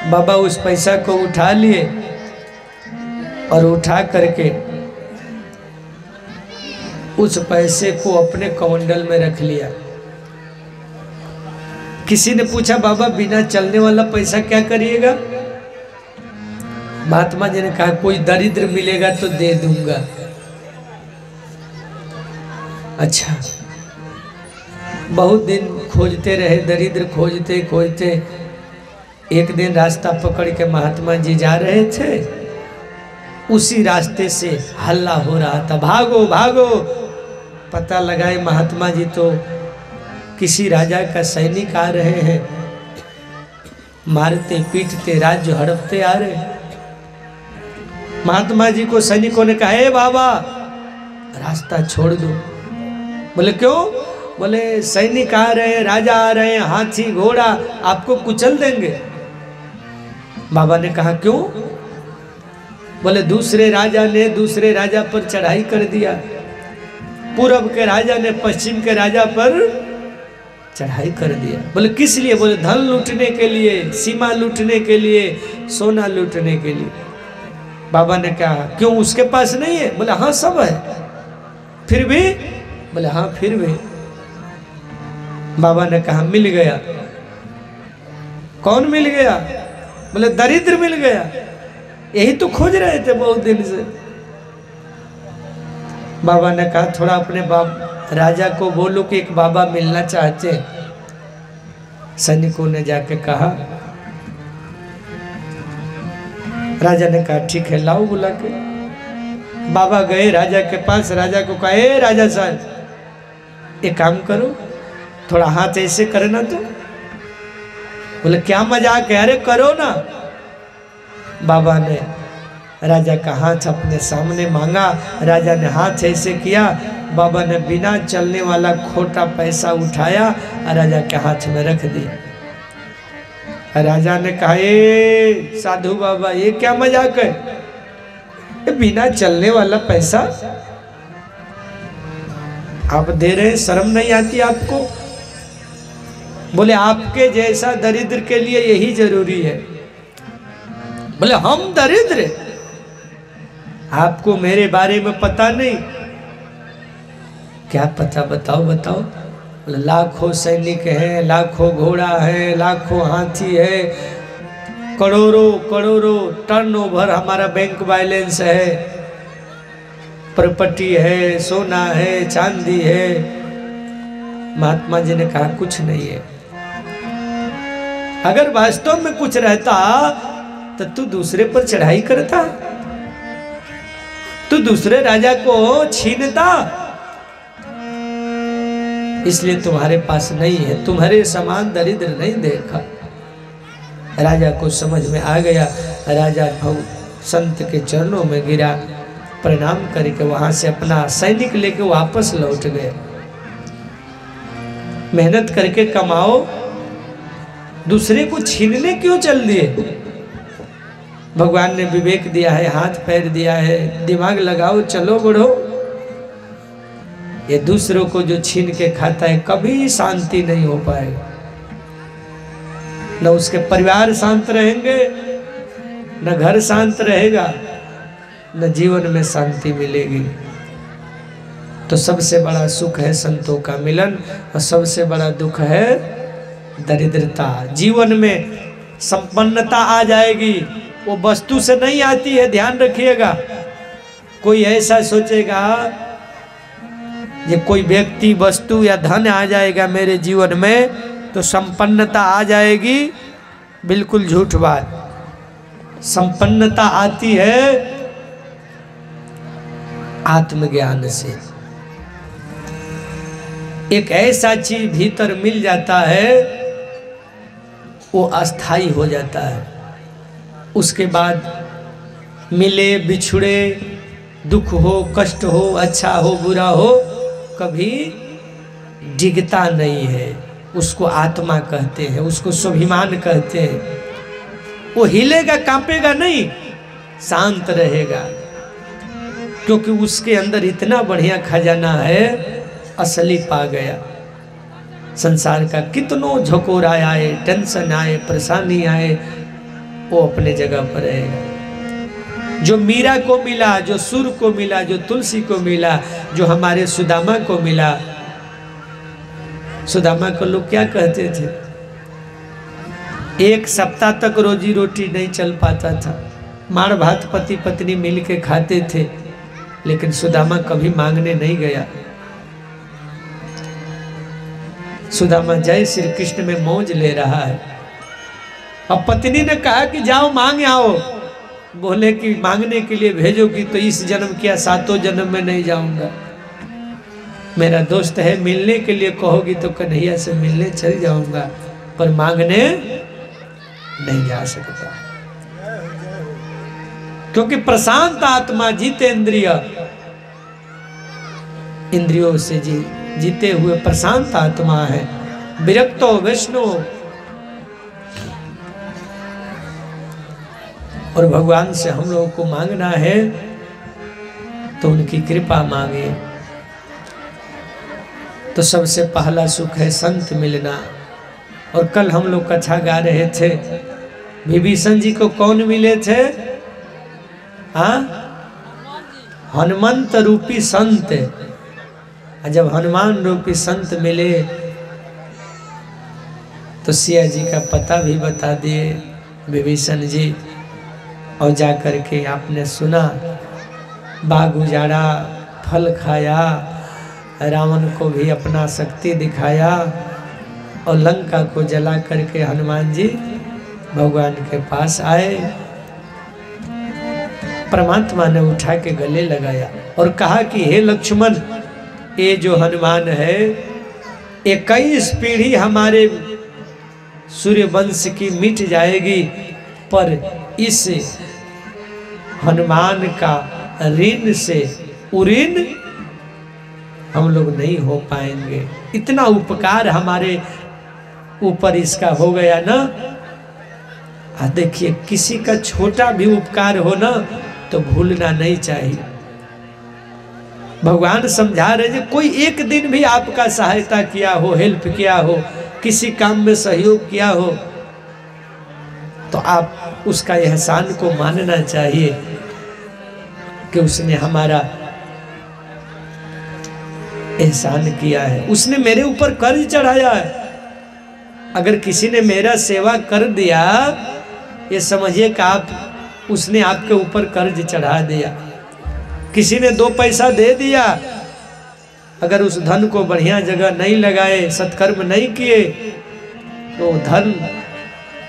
बाबा उस पैसा को उठा लिए और उठा करके उस पैसे को अपने कमंडल में रख लिया। किसी ने पूछा बाबा बिना चलने वाला पैसा क्या करिएगा? महात्मा जी ने कहा कोई दरिद्र मिलेगा तो दे दूंगा। अच्छा, बहुत दिन खोजते रहे, दरिद्र खोजते खोजते एक दिन रास्ता पकड़ के महात्मा जी जा रहे थे। उसी रास्ते से हल्ला हो रहा था, भागो भागो। पता लगाए महात्मा जी तो किसी राजा का सैनिक आ रहे हैं, मारते पीटते राज्य हड़पते आ रहे। महात्मा जी को सैनिकों ने कहा, हे बाबा रास्ता छोड़ दो। बोले क्यों? बोले सैनिक आ रहे हैं, राजा आ रहे हैं, हाथी घोड़ा आपको कुचल देंगे। बाबा ने कहा क्यों? बोले दूसरे राजा ने दूसरे राजा पर चढ़ाई कर दिया, पूरब के राजा ने पश्चिम के राजा पर चढ़ाई कर दिया। बोले किस लिए? बोले धन लूटने के लिए, सीमा लूटने के लिए, सोना लूटने के लिए। बाबा ने कहा क्यों उसके पास नहीं है? बोले हाँ सब है। फिर भी? बोले हाँ फिर भी। बाबा ने कहा मिल गया। कौन मिल गया? बोले दरिद्र मिल गया, यही तो खोज रहे थे बहुत दिन से। बाबा ने कहा थोड़ा अपने राजा को बोलो कि एक बाबा मिलना चाहते। सैनिकों ने जाके कहा, राजा ने कहा ठीक है लाओ बुला के। बाबा गए राजा के पास, राजा को कहा ए राजा साहब एक काम करो, थोड़ा हाथ ऐसे करना। तो बोले क्या मजाक है? अरे करो ना। बाबा ने राजा का हाथ अपने सामने मांगा, राजा ने हाथ ऐसे किया, बाबा ने बिना चलने वाला खोटा पैसा उठाया और राजा के हाथ में रख दिया। राजा ने कहा ए साधु बाबा ये क्या मजाक है? ये बिना चलने वाला पैसा आप दे रहे हैं, शर्म नहीं आती आपको? बोले आपके जैसा दरिद्र के लिए यही जरूरी है। बोले हम दरिद्र? आपको मेरे बारे में पता नहीं? क्या पता? बताओ बताओ। लाखों सैनिक हैं, लाखों घोड़ा है, लाखों हाथी है, करोड़ों करोड़ों टर्नओवर हमारा बैंक बैलेंस है, प्रॉपर्टी है, सोना है, चांदी है। महात्मा जी ने कहा कुछ नहीं है। अगर वास्तव में कुछ रहता तो तू दूसरे पर चढ़ाई करता, तू दूसरे राजा को छीनता। इसलिए तुम्हारे पास नहीं है, तुम्हारे समान दरिद्र नहीं देखा। राजा को समझ में आ गया। राजा संत के चरणों में गिरा, प्रणाम करके वहां से अपना सैनिक लेके वापस लौट गए। मेहनत करके कमाओ, दूसरे को छीनने क्यों चल दिए? भगवान ने विवेक दिया है, हाथ पैर दिया है, दिमाग लगाओ, चलो बढ़ो। ये दूसरों को जो छीन के खाता है कभी शांति नहीं हो पाएगा। न उसके परिवार शांत रहेंगे, न घर शांत रहेगा, न जीवन में शांति मिलेगी। तो सबसे बड़ा सुख है संतों का मिलन और सबसे बड़ा दुख है दरिद्रता। जीवन में संपन्नता आ जाएगी, वो वस्तु से नहीं आती है, ध्यान रखिएगा। कोई ऐसा सोचेगा ये कोई व्यक्ति वस्तु या धन आ जाएगा मेरे जीवन में तो संपन्नता आ जाएगी, बिल्कुल झूठ बात। संपन्नता आती है आत्मज्ञान से। एक ऐसा चीज भीतर मिल जाता है वो अस्थाई हो जाता है। उसके बाद मिले बिछुड़े, दुख हो, कष्ट हो, अच्छा हो, बुरा हो, कभी डिगता नहीं है। उसको आत्मा कहते हैं, उसको स्वाभिमान कहते हैं। वो हिलेगा कांपेगा नहीं, शांत रहेगा, क्योंकि उसके अंदर इतना बढ़िया खजाना है, असली पा गया। संसार का कितनों झकोरा आए, टेंशन आए, परेशानी आए, वो अपने जगह पर रहेगा। जो मीरा को मिला, जो सुर को मिला, जो तुलसी को मिला, जो हमारे सुदामा को मिला। सुदामा को लोग क्या कहते थे, एक सप्ताह तक रोजी रोटी नहीं चल पाता था, मार भात पति पत्नी मिल के खाते थे, लेकिन सुदामा कभी मांगने नहीं गया। सुदामा जय श्री कृष्ण में मौज ले रहा है। अब पत्नी ने कहा कि जाओ मांग आओ, बोले कि मांगने के लिए भेजोगी तो इस जन्म क्या 7 जन्म में नहीं जाऊंगा। मेरा दोस्त है, मिलने के लिए कहोगी तो कन्हैया से मिलने चल जाऊंगा, पर मांगने नहीं जा सकता, क्योंकि प्रशांत आत्मा जितेंद्रिय, इंद्रियों से जीते हुए प्रशांत आत्मा है। विरक्तो विष्णु, और भगवान से हम लोगों को मांगना है तो उनकी कृपा मांगे। तो सबसे पहला सुख है संत मिलना। और कल हम लोग कथा गा रहे थे, विभीषण जी को कौन मिले थे? हाँ, हनुमंत रूपी संत। जब हनुमान रूपी संत मिले तो सिया जी का पता भी बता दिए विभीषण जी, और जा कर के आपने सुना, बाग उजाड़ा, फल खाया, रावण को भी अपना शक्ति दिखाया, और लंका को जला करके हनुमान जी भगवान के पास आए। परमात्मा ने उठा के गले लगाया और कहा कि हे लक्ष्मण, ये जो हनुमान है 21 पीढ़ी हमारे सूर्य वंश की मिट जाएगी, पर इस हनुमान का ऋण से उऋण हम लोग नहीं हो पाएंगे। इतना उपकार हमारे ऊपर इसका हो गया ना। देखिए, किसी का छोटा भी उपकार हो ना तो भूलना नहीं चाहिए। भगवान समझा रहे हैं, कोई एक दिन भी आपका सहायता किया हो, हेल्प किया हो, किसी काम में सहयोग किया हो, तो आप उसका एहसान को मानना चाहिए कि उसने हमारा एहसान किया है, उसने मेरे ऊपर कर्ज चढ़ाया है। अगर किसी ने मेरा सेवा कर दिया, ये समझिए कि उसने आपके ऊपर कर्ज चढ़ा दिया। किसी ने 2 पैसा दे दिया, अगर उस धन को बढ़िया जगह नहीं लगाए, सत्कर्म नहीं किए, तो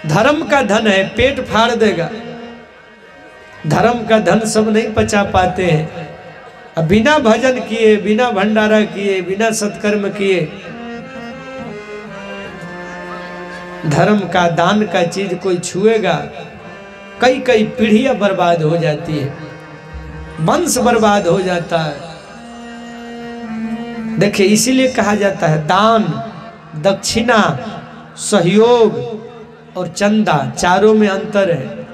धर्म का धन है, पेट फाड़ देगा। धर्म का धन सब नहीं पचा पाते हैं। अब बिना भजन किए, बिना भंडारा किए, बिना सत्कर्म किए, धर्म का, दान का चीज कोई छुएगा, कई कई पीढ़ियां बर्बाद हो जाती है, वंश बर्बाद हो जाता है। देखिए, इसीलिए कहा जाता है दान, दक्षिणा, सहयोग और चंदा, चारों में अंतर है।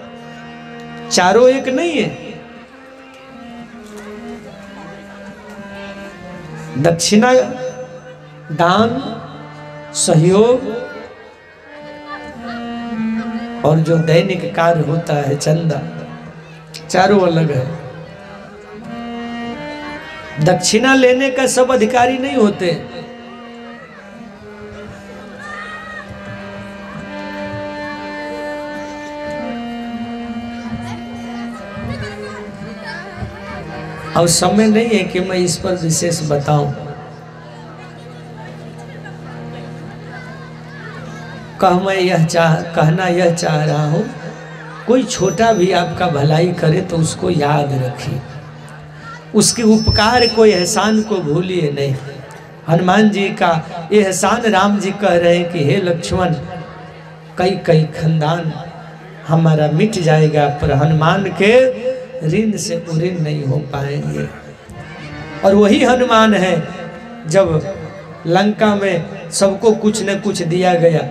चारों एक नहीं है। दक्षिणा, दान, सहयोग और जो दैनिक कार्य होता है चंदा, चारों अलग है। दक्षिणा लेने का सब अधिकारी नहीं होते। और समय नहीं है कि मैं इस पर विशेष बताऊं। कहना यह चाह रहा हूं, कोई छोटा भी आपका भलाई करे तो उसको याद रखिए, उसके उपकार को, एहसान को भूलिए नहीं। हनुमान जी का एहसान राम जी कह रहे हैं कि हे लक्ष्मण, कई कई खानदान हमारा मिट जाएगा, पर हनुमान के ऋण से ऋण नहीं हो पाएंगे। और वही हनुमान है, जब लंका में सबको कुछ न कुछ दिया गया,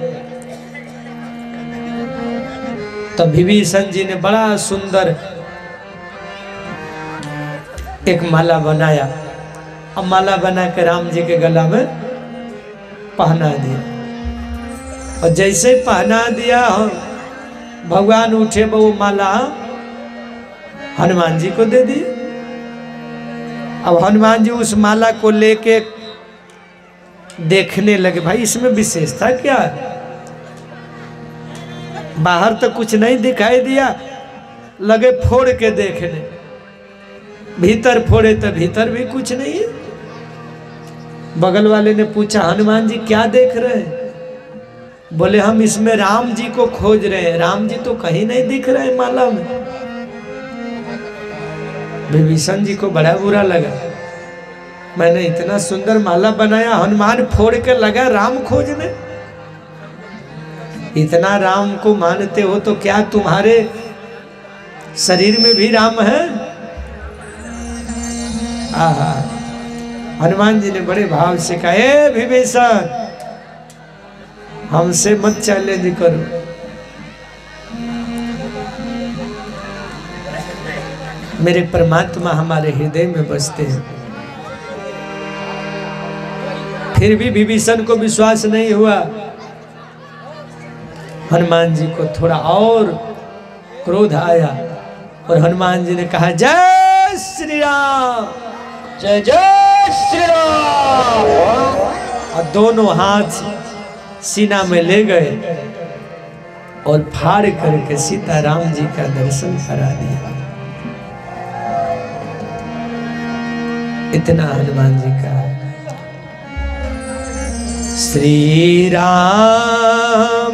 तब विभीषण जी ने बड़ा सुंदर एक माला बनाया, और माला बना के राम जी के गला में पहना दिया। और जैसे पहना दिया, भगवान उठे वो माला हनुमान जी को दे दी। अब हनुमान जी उस माला को लेके देखने लगे, भाई इसमें विशेषता क्या है? बाहर तो कुछ नहीं दिखाई दिया, लगे फोड़ के देखने, भीतर फोड़े तो भीतर भी कुछ नहीं है। बगल वाले ने पूछा हनुमान जी क्या देख रहे हैं? बोले हम इसमें राम जी को खोज रहे हैं। राम जी तो कहीं नहीं दिख रहे माला में। विभीषण जी को बड़ा बुरा लगा, मैंने इतना सुंदर माला बनाया, हनुमान फोड़ के लगा राम खोजने। इतना राम को मानते हो तो क्या तुम्हारे शरीर में भी राम है? आहा, हनुमान जी ने बड़े भाव से कहा, हे विभीषण, हमसे मत चैलेंज करो। मेरे परमात्मा हमारे हृदय में बसते हैं। फिर भी विभीषण को विश्वास नहीं हुआ। हनुमान जी को थोड़ा और क्रोध आया और हनुमान जी ने कहा, जय श्री राम, जय जय श्री राम। और दोनों हाथ सीना में ले गए और फाड़ करके सीताराम जी का दर्शन करा दिया। इतना हनुमान जी का। श्री राम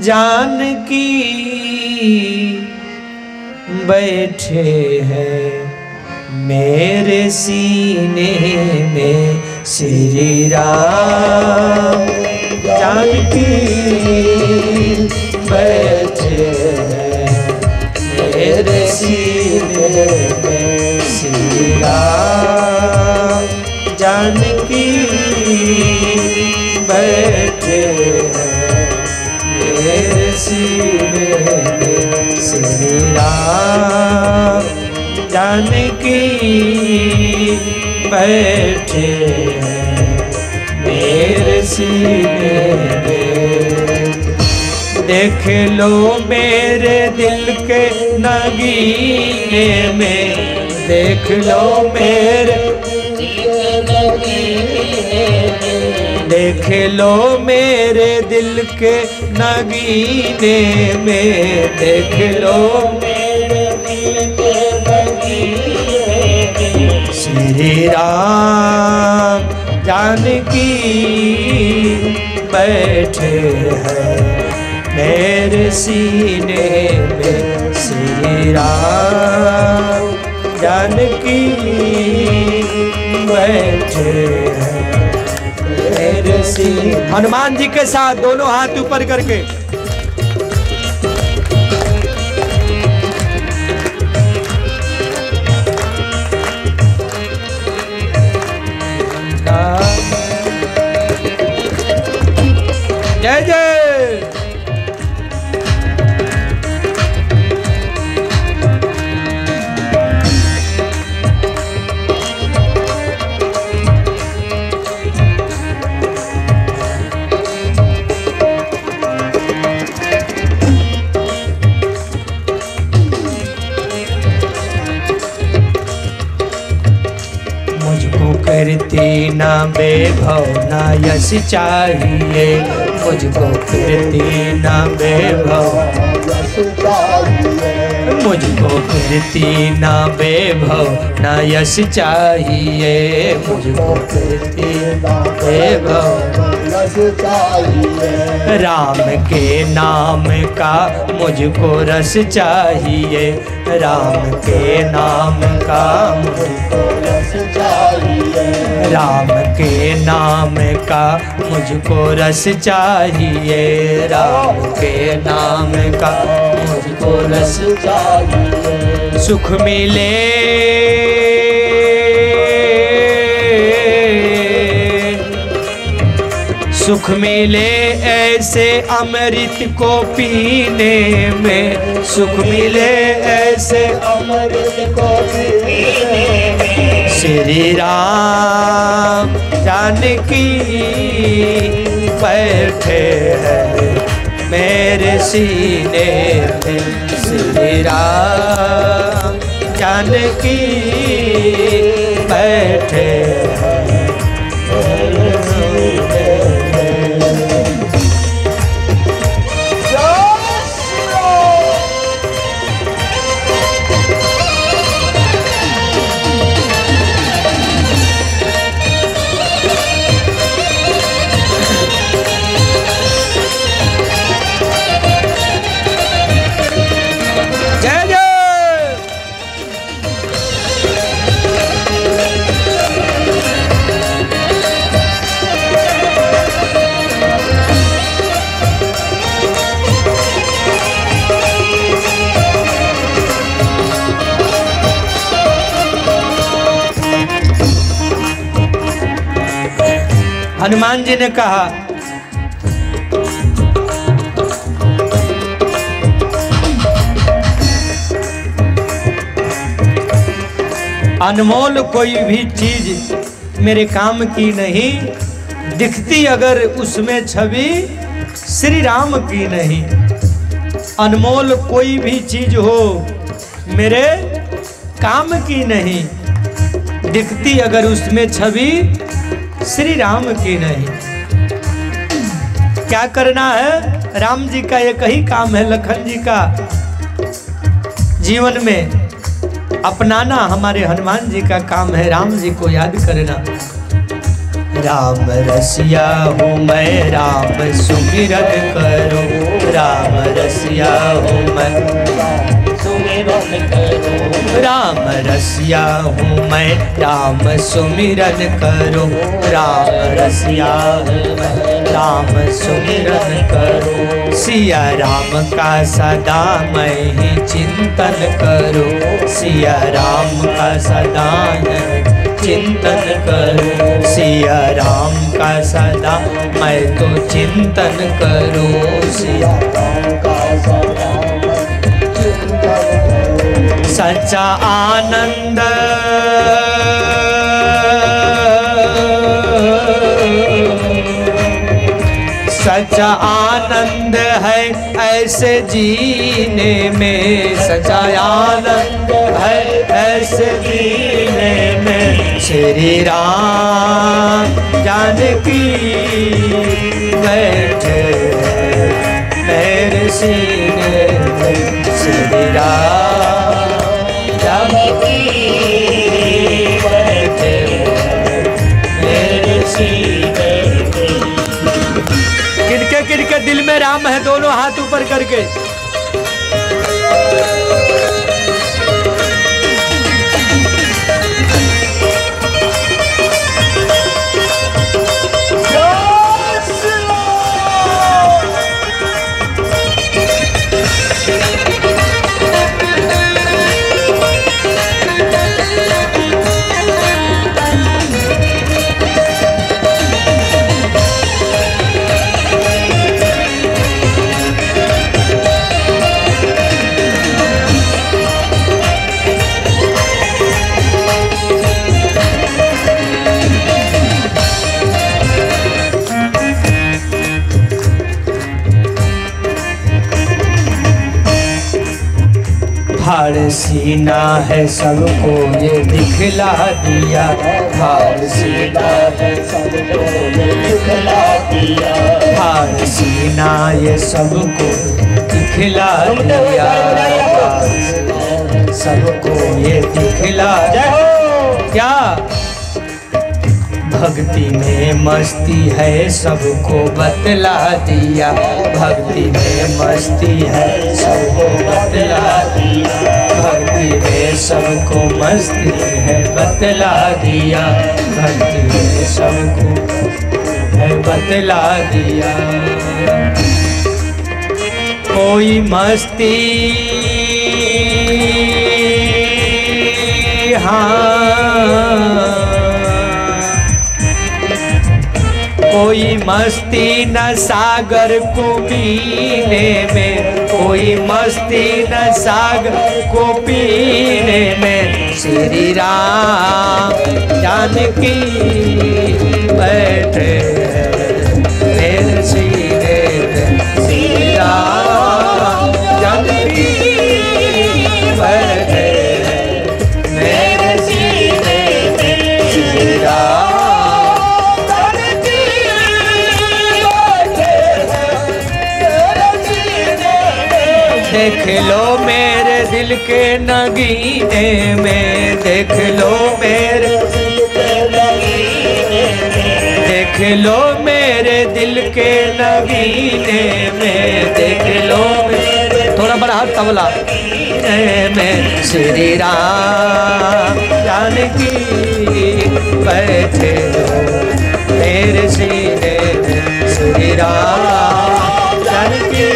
जानकी बैठे हैं मेरे सीने में, श्री राम जानकी बैठे हैं मेरे सीने में, श्री राम जानकी बैठे हैं मेरे सीने में, श्री राम जानकी बैठे हैं मेरे सीने में। देख लो मेरे दिल के नगीने में, देख लो मेरे देख लो मेरे दिल के नगीने में, देख लो मेरे दिल के नगीने में, श्री राम जानकी बैठे हैं मेरे सीने में, श्री राम जानकी बैठे हैं मेरे सीने। हनुमान जी के साथ दोनों हाथ ऊपर करके जय जय। कीर्ति ना वैभव ना यश चाहिए, मुझको कीर्ति ना वैभव मुझको कीर्ति ना वैभव ना यश चाहिए, मुझको कीर्ति ना वैभव यश चाहिए। राम के नाम का मुझको रस चाहिए, राम के नाम का मुझको रस चाहिए, राम के नाम का मुझको रस चाहिए, राम के नाम का मुझको रस चाहिए। सुख मिले सुख मिले ऐसे अमृत को पीने में, सुख मिले ऐसे अमृत को पीने में, श्री राम जानकी बैठे हैं मेरे सीने पे श्री राम जानकी बैठे हनुमान जी ने कहा अनमोल कोई भी चीज मेरे काम की नहीं, दिखती अगर उसमें छवि श्री राम की नहीं। अनमोल कोई भी चीज हो मेरे काम की नहीं, दिखती अगर उसमें छवि श्री राम की नहीं। क्या करना है? राम जी का एक ही काम है, लखन जी का जीवन में अपनाना हमारे हनुमान जी का काम है। राम जी को याद करना। राम रसिया हूँ मैं, राम सुमिरन करो। राम रसिया हूँ मैं, सुमिरन करो। राम रसिया हूँ मैं, राम सुमिरन करो। राम रसिया हूँ मैं, राम सुमिरन करो। सिया राम का सदा मैं ही चिंतन करो। सिया राम का सदा चिंतन करो। सिया राम का सदा मैं तो चिंतन करो। सिया राम का सदा सच्चा आनंद सच्चा आनंद है ऐसे जीने में। सच्चा आनंद है ऐसे जीने में। श्री राम जानकी बैठे मेरे सीने में। श्री राम जानकी बैठे मेरे सीने में। किनके दिल में राम है? दोनों हाथ ऊपर करके। भार सीना है सबको ये दिखला दिया। भार सीना है सबको ये दिखला दिया। भार सीना ये सबको दिखला दिया। सबको ये दिखला क्या? भक्ति में मस्ती है सबको बतला दिया। भक्ति में मस्ती है सबको बतला दिया। भक्ति में सबको मस्ती है बतला दिया। भक्ति में सबको है बतला दिया। कोई मस्ती हाँ, कोई मस्ती न सागर को पीने में। कोई मस्ती न सागर को पीने में। श्री राम जानकी बैठे मेरे सीने में। श्री राम देख लो मेरे दिल के नगीने में, देख लो मेरे, देख लो मेरे दिल के नगीने में, देख लो मेरे, थोड़ा बड़ा हाथ तबला में, श्री राम जानकी बैठे हो मेरे सीने में, श्री राम जानकी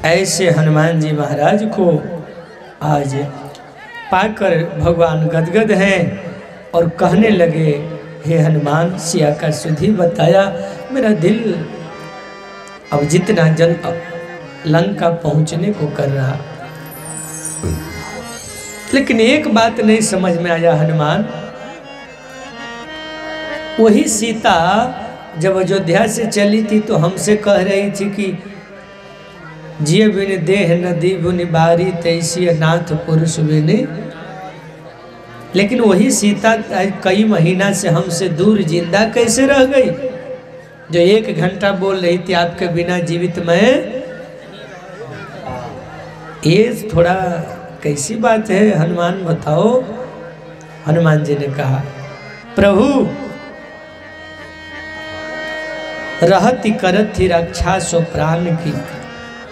ऐसे हनुमान जी महाराज को आज पाकर भगवान गदगद हैं और कहने लगे, हे हनुमान, सिया का सुधी बताया, मेरा दिल अब जितना जल लंका पहुंचने को कर रहा, लेकिन एक बात नहीं समझ में आया हनुमान। वही सीता जब अयोध्या से चली थी तो हमसे कह रही थी कि जिये बिन देह नदी बुनि बारी तैसी नाथ पुरुष बिनि, लेकिन वही सीता कई महीना से हमसे दूर जिंदा कैसे रह गई, जो 1 घंटा बोल रही थी आपके बिना जीवित मैं। ये थोड़ा कैसी बात है हनुमान, बताओ। हनुमान जी ने कहा, प्रभु रहती करत थी रक्षा सो प्राण की,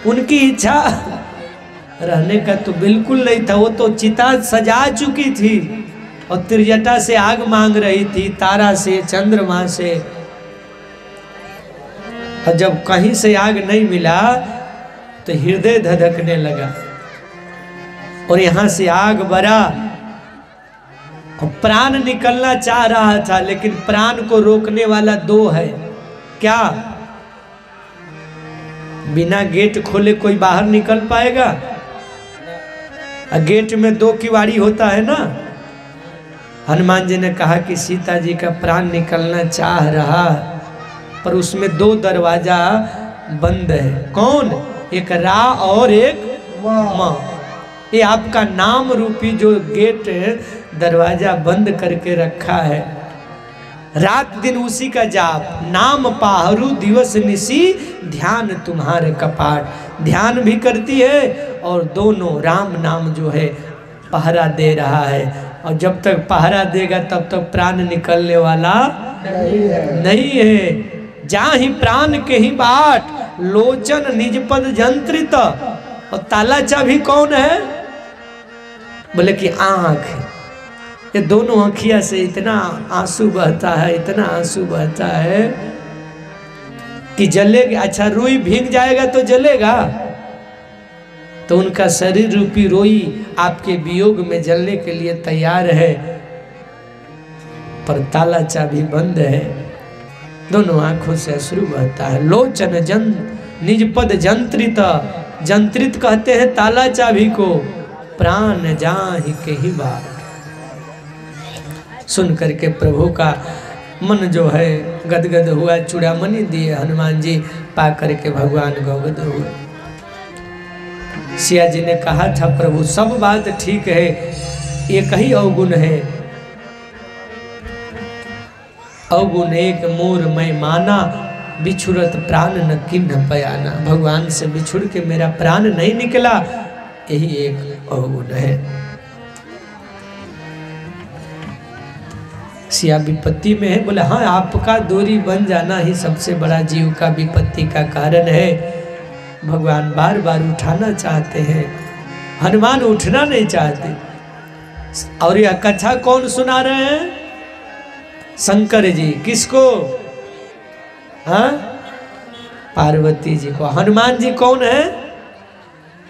उनकी इच्छा रहने का तो बिल्कुल नहीं था, वो तो चिता सजा चुकी थी और त्रिजटा से आग मांग रही थी, तारा से, चंद्रमा से, और जब कहीं से आग नहीं मिला तो हृदय धधकने लगा और यहां से आग बरा और प्राण निकलना चाह रहा था, लेकिन प्राण को रोकने वाला 2 है। क्या? बिना गेट खोले कोई बाहर निकल पाएगा? गेट में 2 किवाड़ी होता है ना। हनुमान जी ने कहा कि सीता जी का प्राण निकलना चाह रहा, पर उसमें 2 दरवाजा बंद है। कौन? एक रा और एक माँ। ये आपका नाम रूपी जो गेट दरवाजा बंद करके रखा है, रात दिन उसी का जाप, नाम पाहरू दिवस निसी, ध्यान तुम्हारे कपाट। ध्यान भी करती है और दोनों राम नाम जो है पहरा दे रहा है, और जब तक पहरा देगा तब तक प्राण निकलने वाला नहीं है। जहाँ ही प्राण के ही बाट, लोचन निज पद जंत्रित। और ताला चाबी कौन है? बोले कि आँख। ये दोनों आँखिया से इतना आंसू बहता है, इतना आंसू बहता है कि जलेगा। अच्छा, रुई भीग जाएगा तो जलेगा, तो उनका शरीर रूपी रोई आपके वियोग में जलने के लिए तैयार है, पर ताला चाबी बंद है। दोनों आंखों से अश्रु बहता है। लोचन जन निज पद जंत्रित, जंत्रित कहते हैं ताला चाबी को। प्राण जाहि के ही बात। सुन करके प्रभु का मन जो है गदगद हुआ, चूड़ामणि दिए हनुमान जी, पा करके भगवान गदगद हुए। सिया जी ने कहा था, प्रभु सब बात ठीक है, एक ही अवगुण है, अवगुण एक मोर मैं माना, बिछुरत प्राण न किन्ह पयाना। भगवान से बिछुड़ के मेरा प्राण नहीं निकला, यही एक अवगुण है। सिया विपत्ति में है। बोले हाँ, आपका दूरी बन जाना ही सबसे बड़ा जीव का विपत्ति का कारण है। भगवान बार बार उठाना चाहते हैं, हनुमान उठना नहीं चाहते। और यह कथा कौन सुना रहे हैं? शंकर जी। किसको? हाँ, पार्वती जी को। हनुमान जी कौन है?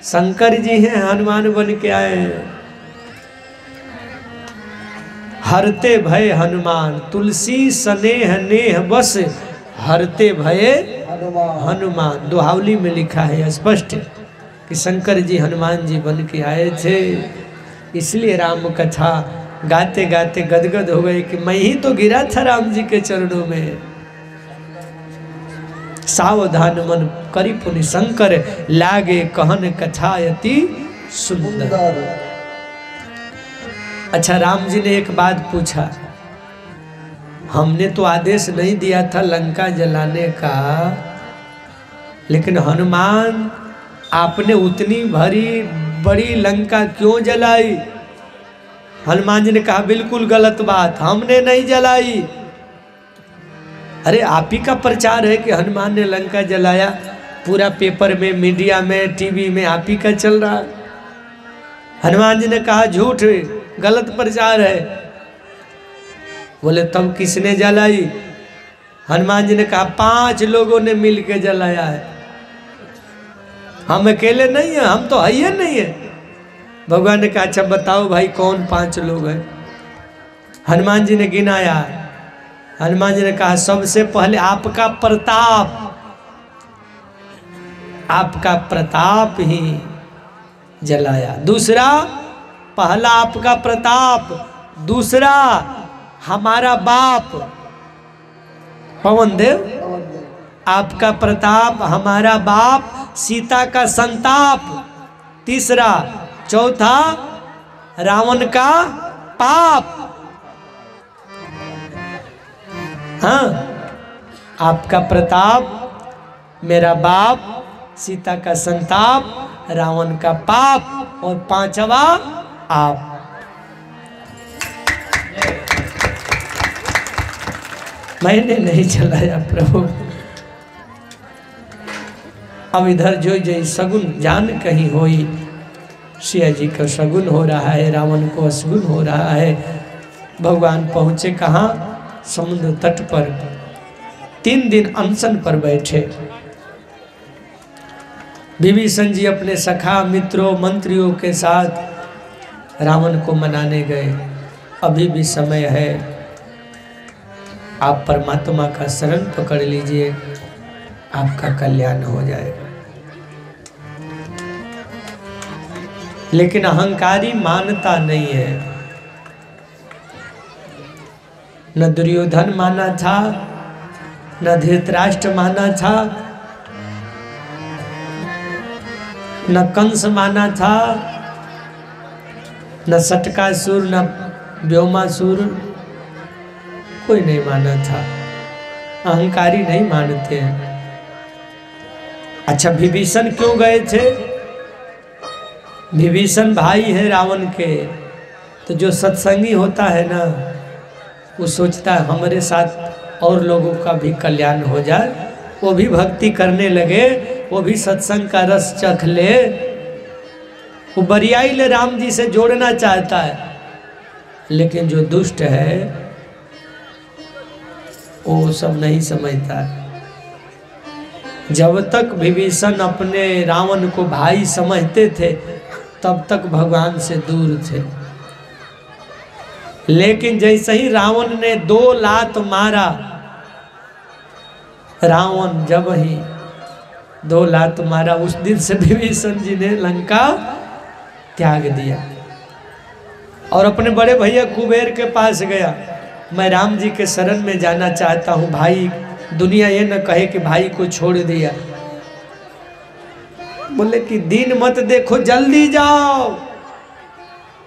शंकर जी हैं, हनुमान बन के आए हैं। हरते भय हनुमान तुलसी स्नेह नेह बस, हरते भय हनुमान। दोहावली में लिखा है स्पष्ट कि शंकर जी हनुमान जी बन के आए थे। इसलिए राम कथा गाते गाते गदगद हो गए कि मैं ही तो गिरा था राम जी के चरणों में। सावधान मन करी पुनि शंकर, लागे कहन कथा अति सुंदर। अच्छा, राम जी ने एक बात पूछा, हमने तो आदेश नहीं दिया था लंका जलाने का, लेकिन हनुमान आपने उतनी भरी बड़ी लंका क्यों जलाई? हनुमान जी ने कहा बिल्कुल गलत बात, हमने नहीं जलाई। अरे आप ही का प्रचार है कि हनुमान ने लंका जलाया, पूरा पेपर में, मीडिया में, टीवी में आप ही का चल रहा। हनुमान जी ने कहा झूठ, गलत प्रचार है। बोले तब किसने जलाई? हनुमान जी ने कहा 5 लोगों ने मिल के जलाया है, हम अकेले नहीं है, हम तो है ही नहीं है। भगवान ने कहा अच्छा बताओ भाई कौन 5 लोग हैं? हनुमान जी ने गिनाया। हनुमान जी ने कहा सबसे पहले आपका प्रताप, आपका प्रताप ही जलाया। दूसरा, पहला आपका प्रताप, दूसरा हमारा बाप पवन देव, आपका प्रताप, हमारा बाप, सीता का संताप, तीसरा, चौथा रावण का पाप। हाँ, आपका प्रताप, मेरा बाप, सीता का संताप, रावण का पाप, और 5वां आप। मैंने नहीं चलाया प्रभु। अब इधर जो जय सगुन जान कहीं होई, सिया जी का सगुन हो रहा है, रावण को असगुन हो रहा है। भगवान पहुँचे कहाँ? समुद्र तट पर 3 दिन अनशन पर बैठे। विभीषण जी अपने सखा मित्रों मंत्रियों के साथ रावण को मनाने गए। अभी भी समय है, आप परमात्मा का शरण पकड़ लीजिए, आपका कल्याण हो जाएगा। लेकिन अहंकारी मानता नहीं है। न दुर्योधन माना था, न धृतराष्ट्र माना था, न कंस माना था, न सटकासुर, न व्योमासुर, कोई नहीं माना था। अहंकारी नहीं मानते हैं। अच्छा, विभीषण क्यों गए थे? विभीषण भाई है रावण के, तो जो सत्संगी होता है ना, वो सोचता है हमारे साथ और लोगों का भी कल्याण हो जाए, वो भी भक्ति करने लगे, वो भी सत्संग का रस चख ले। वो बरियाई ले राम जी से जोड़ना चाहता है, लेकिन जो दुष्ट है वो सब नहीं समझता। जब तक विभीषण अपने रावण को भाई समझते थे, तब तक भगवान से दूर थे। लेकिन जैसे ही रावण ने 2 लात मारा, रावण जब ही 2 लात मारा, उस दिन से विभीषण जी ने लंका त्याग दिया और अपने बड़े भैया कुबेर के पास गया। मैं राम जी के शरण में जाना चाहता हूँ भाई, दुनिया ये न कहे कि भाई को छोड़ दिया। बोले कि दिन मत देखो, जल्दी जाओ,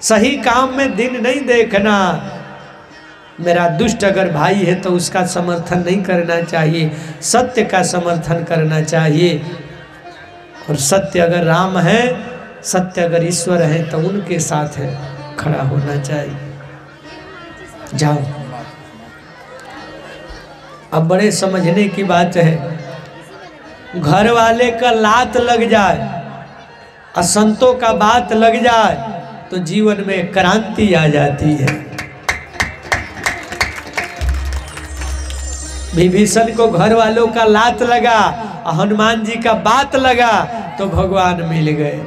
सही काम में दिन नहीं देखना। मेरा दुष्ट अगर भाई है तो उसका समर्थन नहीं करना चाहिए, सत्य का समर्थन करना चाहिए। और सत्य अगर राम है, सत्य अगर ईश्वर है, तो उनके साथ है खड़ा होना चाहिए। जाओ। अब बड़े समझने की बात है, घर वाले का लात लग जाए, असंतों का बात लग जाए, तो जीवन में क्रांति आ जाती है। विभीषण को घर वालों का लात लगा, हनुमान जी का बात लगा तो भगवान मिल गए।